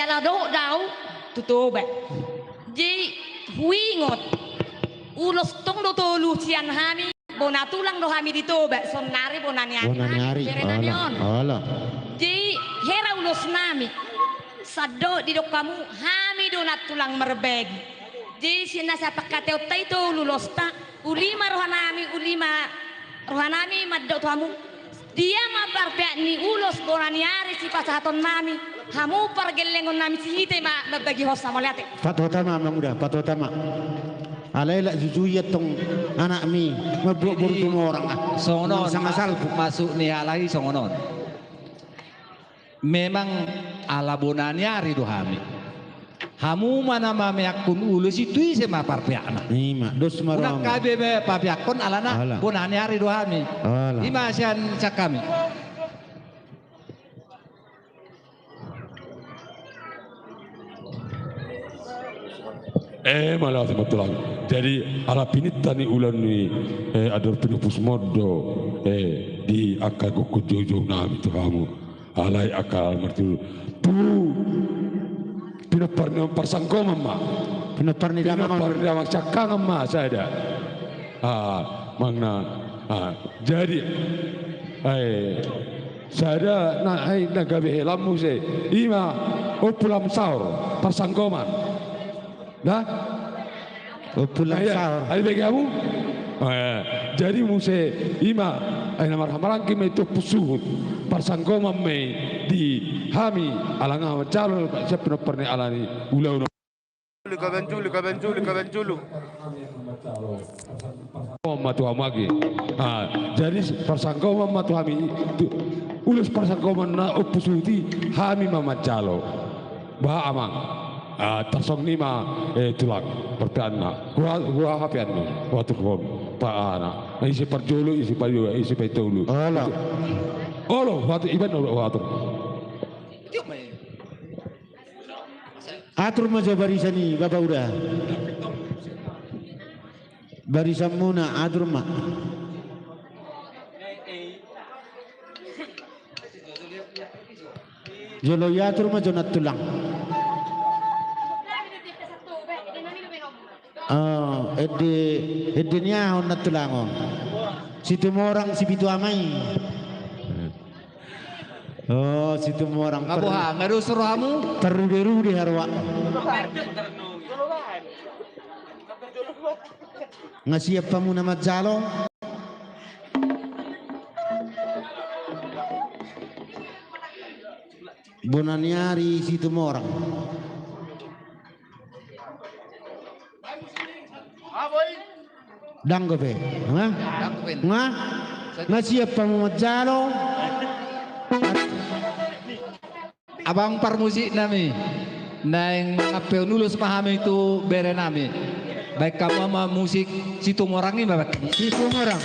là độ đau tu bẹ ji huingot ulos tong do to lucian hami bona tulang do hami dito bẹ sonari bonaniari ala ji hera ulos nami sado di dok kamu hami donat tulang merbegi ji sina sa pakateo taito lulosta ulima rohanami maddo kamu dia maparpea ni ulos bonaniari si pasaton nami hamu pargelengon nami si hite mabagi hosa moliate fatwa tama muda fatwa tama alaila jujuyat tong anak mi mabuk-buru orang songonon sangasal masuk nih lagi songonon memang ala bonaniari do hami hamu mana mameakun ulus itu ise maparpeana ima dos unak maram kabe be papiakon alana bonaniari do hami ima sian sakami malah betulan jadi ala pinitani ulan ni ador pinupus modo di akal kuku jojo nami tu kamu alai akal mertu tu pinaparni parsangko mama pinaparni damang cakang mama saya mangna jadi saya nagabe helamu se ima pulam saur parsangkoman dah pulang sahur ay kamu jadi muse ima ay namarhamarang kime itu pusuhut parsangko mamme di hami alanga macalo siya pernah alani ulau kabenjulu matu amagi jadi parsangko matu hami ulus parsangko mana pusuti hami mamacalo ba amang tersong nima tulang pertana gua hapian ni waktu kau paana isi perjulu isi payu isi petulu waktu iban waktu atur maja barisan ni bapak udah barisan muna atur mak jolo ya atur maja nat tulang edenya on natulango situ morang si bitu amai situ morang ngabuha ngadu suruhamu terude harwa ngasiap kamu nama jalo bonaniari situ morang danggope nga siap pamamajalo abang parmusik nami nang apel nulus pahami itu bere nami baik kamu sama musik situ morang ini bapak situ morang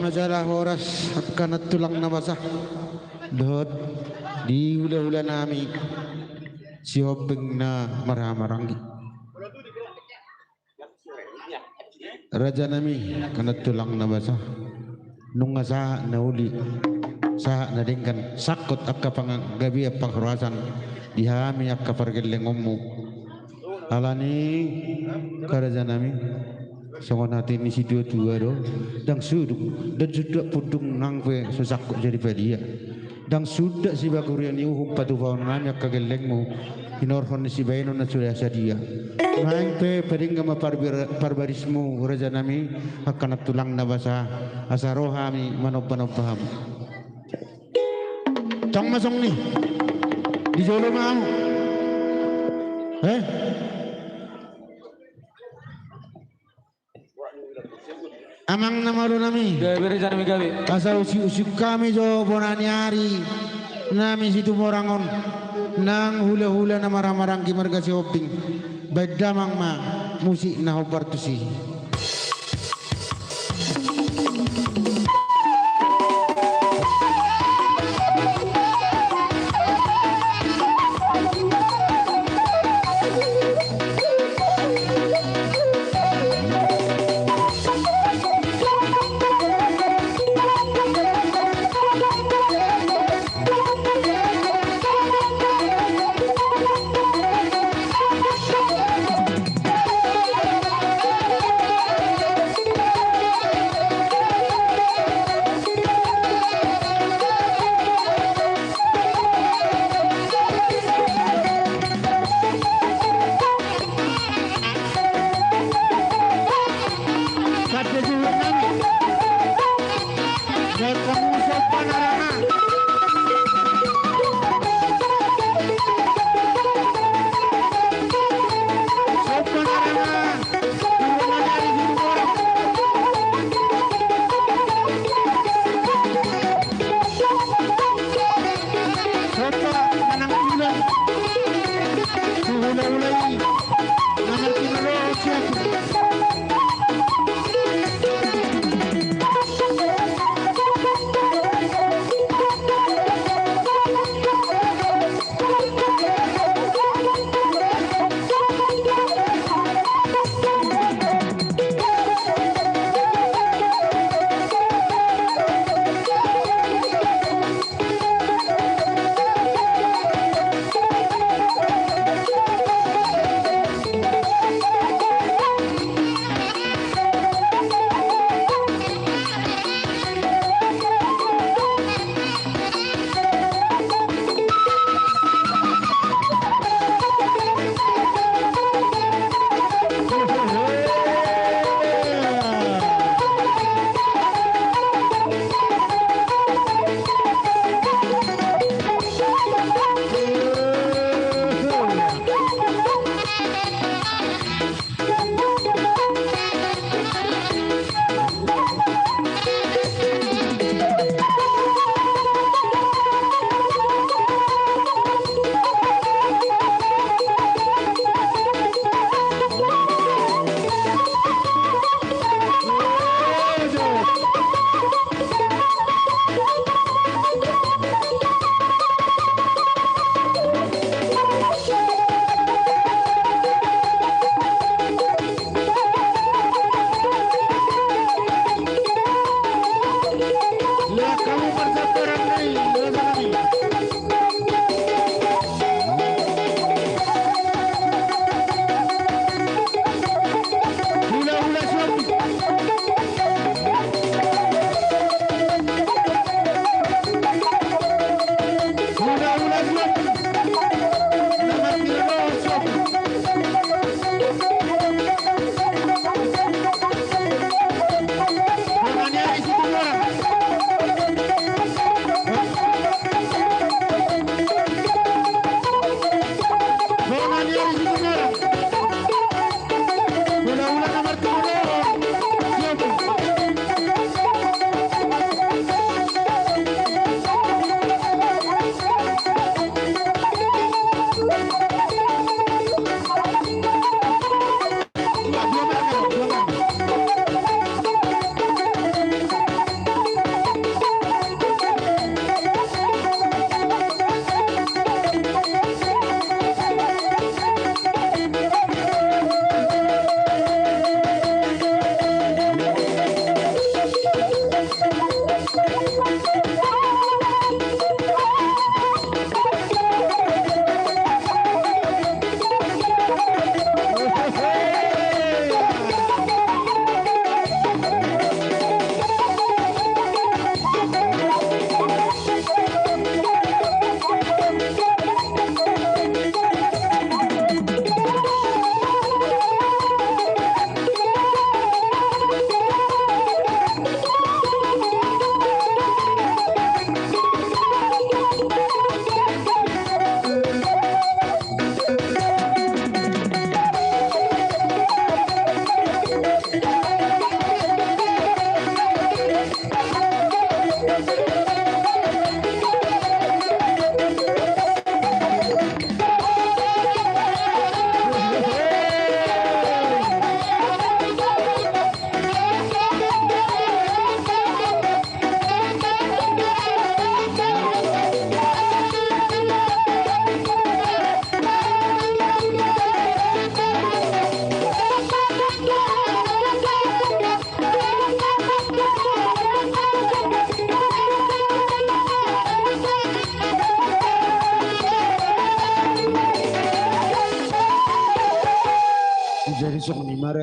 majalah horas akan tulang na basah dot di hula-hula nami si hobeng na marhamaranggi raja nami kanat tulang na basah nung sa na uli sa nadingkan sakot akka panggabi pangkurasan dihami akka pargelengommu alani karaja nami songon hati ni si dua-dua do dan sudah pudung nang pe susah kok jadi pedia dan sudah si bagurian iu patu faun nanya kagelengmu inorhon si bayno na sudah sadia main pe peringga ma parbarismu raja nami akan tulang na basa asarohami manopaham tong masong ni di jolo mau amang namaru nami Gawe jana mi gawe. asal usik kami jo bonaniari nami situ morangon nang hula-hula na marang-marang kimarga si oping badamang ma musik na hobartusi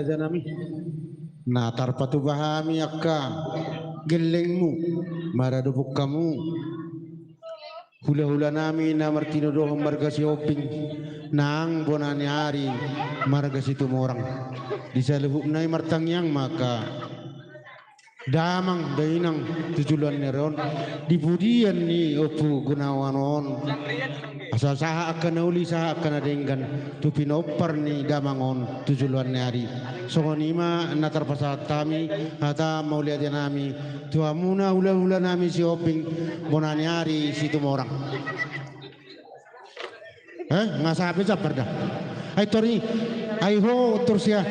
raja nami. Na tarpatu bahami akka gelengmu maradubuk kamu. Hula-hula nami na martino dohong marga si oping nang bonani hari marga si tumorang. Di sa lubuk na martangyang maka damang dainang tujulan ni ron dibudian ni opu gunawanon asal saha akan nauli saha akan adenggan tu pinopar ni damangon tujulan ni hari songonima natar pasatami hata mauliat nami tu amuna hula-hula nami si oping bonani hari si tumorang ngasabi sa perda ay tori ay ho terus ya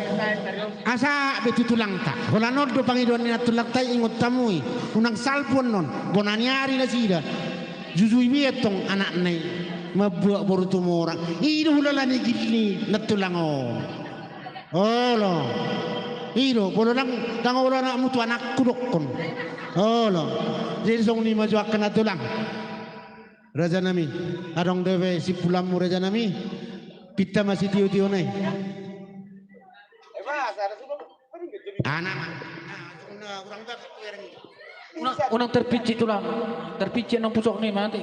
asa betu tulang tak hola noddo pangidon ni tulang tak ingot tamui unang salpon non bonani hari na sida jujui bietong anak nai mabuak boru tumorang ido hula ni gilni natulango olo ido bolo lang tangola na mutu anak kudokon olo jadi song ni maju akan natulang raja nami adong dewe si pulamu raja nami pita masih tiu-tiu nai anak Unang terpicit tulang, terpicit nang pusok ni mati.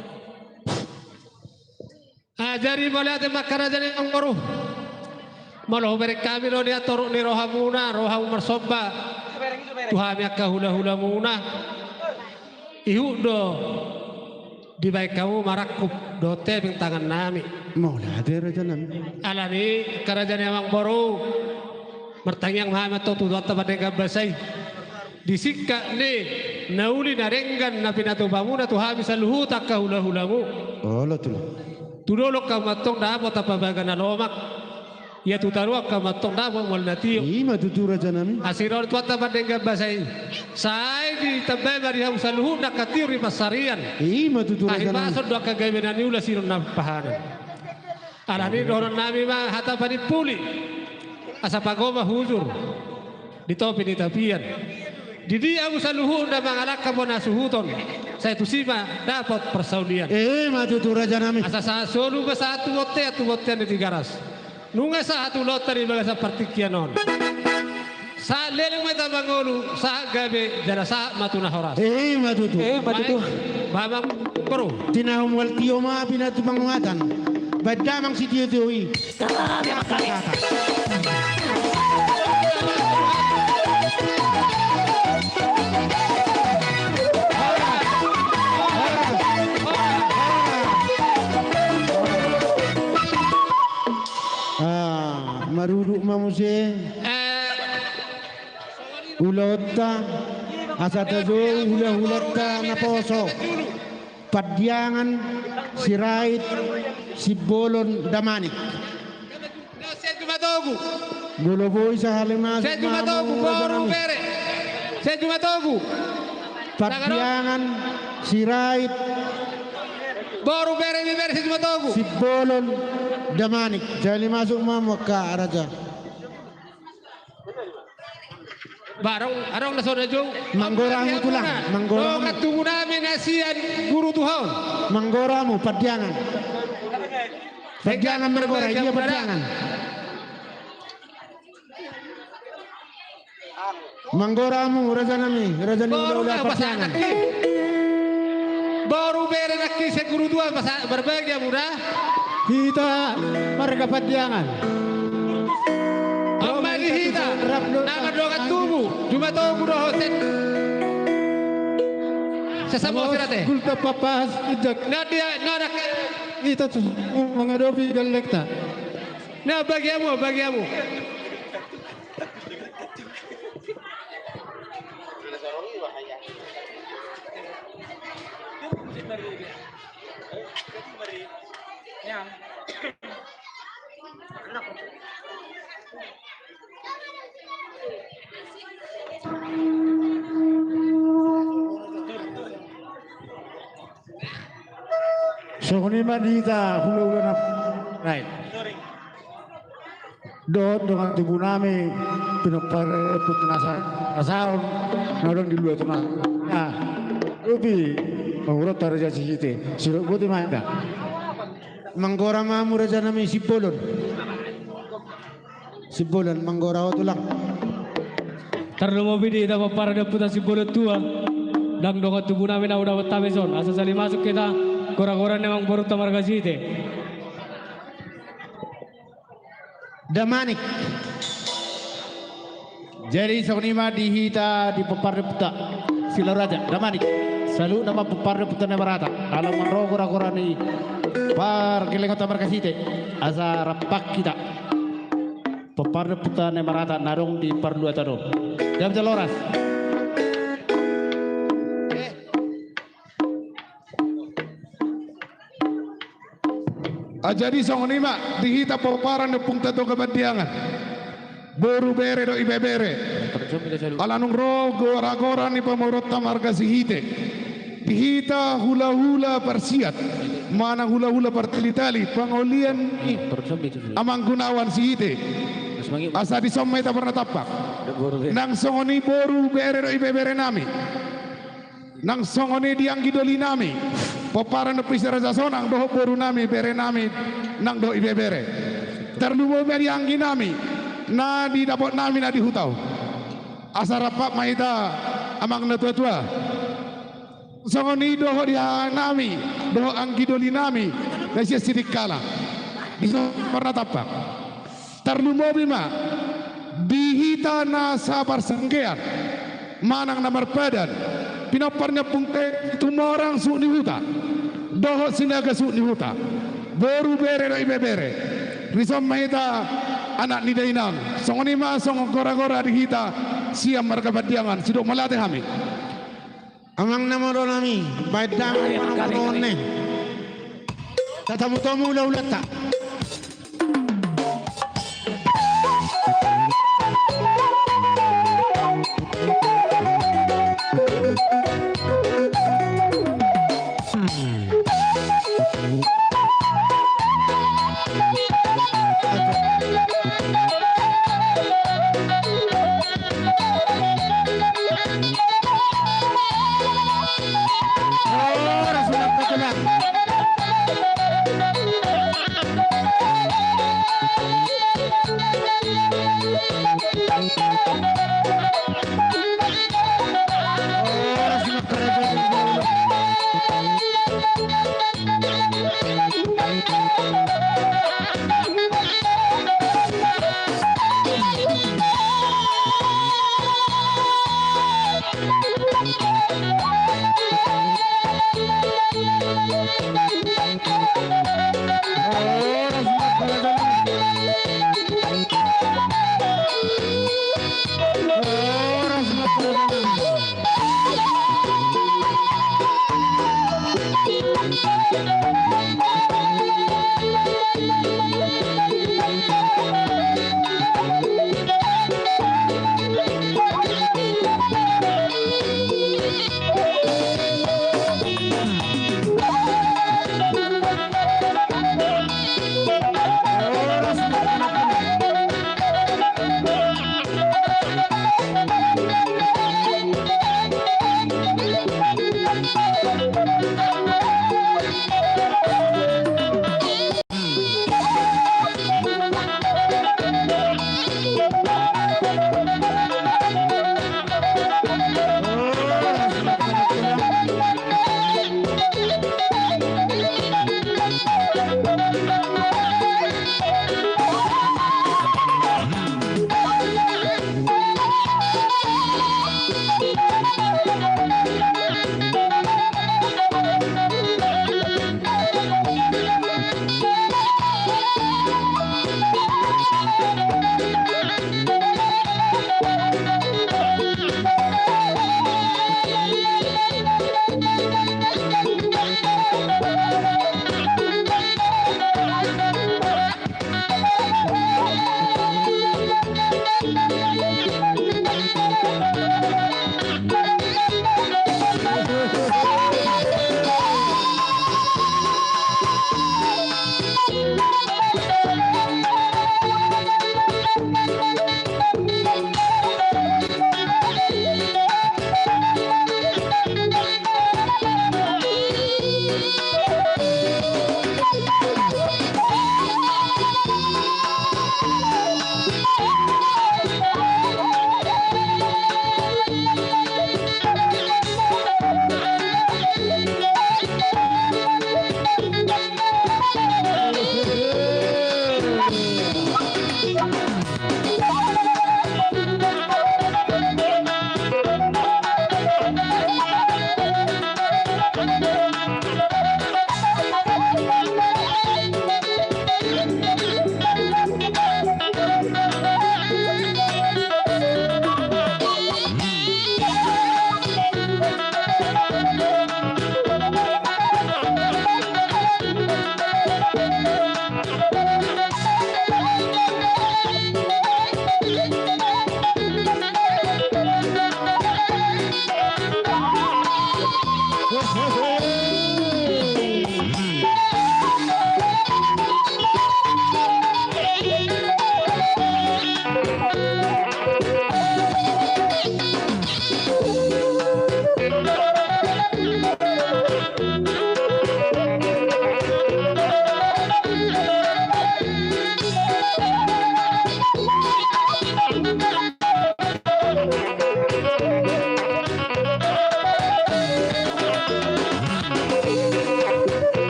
Ajari malihat makaraja ni ang baru. Malah mereka kami lo dia toruk ni rohamuna, rohamu marsoba. Tuhan yang hula-hula muna. Ihu do di baik kamu marakup dote bintangan nami. Maulah ada raja nami. Alani kerajaan yang baru. Mertangyang Muhammad tu tuan tempat dengan basai. Disika ni nauli narenggan na pinatubamu na tuhabi sa luhu takka hula-hulamu. Oh lo tu. Tudolok ka matong dapat apa baga na lomak. Ya tutaruak ka matong dapat wal natiyo. Ima tutu raja nami. Asiron tuan tempat dengan basai. Sai di tambay marihaw sa luhu nakatiri pasarian. Ima tutu raja nami. Kahibasod do kagaybenan ni ula siron na pahanan. Alani doron nami ma hata panipuli. Asa pagoma huzur di topi di tapian di dia sa luhur na mga anak ka mo na suhuton sa itusima dapat persaulian Matu tu raja nami. asa sa solo ba sa atu bote ni tigaras nunga sa atu lotari baga sa partikyanon sa leleng may tabangolu sa gabi jara sa matuna horas Matu tu. Mati tu. babang bro Tinahum wal tiyo ma pinatu pangungatan. Badamang si tiyo tiyo maruduk mamuse ulota asata zo hula-hulata na poso padyangan si Rait si Bolon Damanik saya cuma togu Boloboy sa halimas saya cuma togu baru bere saya cuma togu padyangan si Rait baru bere saya cuma togu si Bolon Damanik jadi masuk mama ke raja barong arong na soda jong Manggoramu tulang Manggoramu tunggu namin asian guru Tuhan Manggoramu padyangan Manggora iya padyangan Manggoramu raja nami raja ni ulah padyangan baru bere nakki sa guru Tuhan berbagi muda kita marga padyangan Amali hita nama dogat tubuh cuma tahu kudo hosen sesama sirate kulta papas ijak nadia nada kita menghadapi galekta nah bagiamu Sokoni manita hulu na right. Doon dengan tubuh nami pinapare nasa asal nadong di luar tunang. Nah, ubi mengurut raja sisite. Sirok buti mana? Manggora mamu raja nami si Bolon. Sibulan manggorao tulang. Terlalu bidi dapat para deputasi bola tua. Dang donga tubuh namin na udah tabeson. Asa sali masuk kita kora-kora memang baru tamar gasite. Damanik. Jadi sonima dihita di pepardeputa Sila Raja Damanik. Selalu nama pepardeputa Nemarata. Alam manro kura-kura ni par kelengota markasite. Asa rapak kita. Pepardeputa Nemarata narong di par 2 tahun. Jam Jaloras. Jadi songonima dihita poparan nepung tato kebadiangan. Boru bere do ibebere. Alanung rogo ragora ni pamorot tamarga sihite. Dihita hula-hula persiat. Mana hula-hula partili-tali pangolian amang gunawan sihite. Asa di somai ta pernah tapak. Nang songoni boru bere do ibebere nami. Nang songoni dianggi doli nami. Poparan no pisara sonang doho boru nami bere nami nang do ibebere. Terlumo beri anggi nami. Na di dapot nami na di hutau. Asara pak maita amang na tua-tua. Songoni doho dia nami, doho anggi doli nami. Nasi sidik kala. Iso pernah tapak. Terlumo bima dihita na sabar sengkean. Manang na marpadan. Pinaparnya pungte tumorang su ni huta. Doho sinaga su ni huta. Boru bere do ibebere. Risom mahita anak ni dainang. Songoni ma song gora-gora dihita siam marga badiangan sidok malate hami. Amang namoro nami. Baidang manong tatamu-tamu ulah-ulah tak.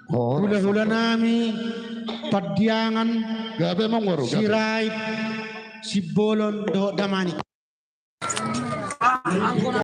Hula-hula nami, Padiangan, Gabe mangwaro. Sirait, Sibolon, Do Damani.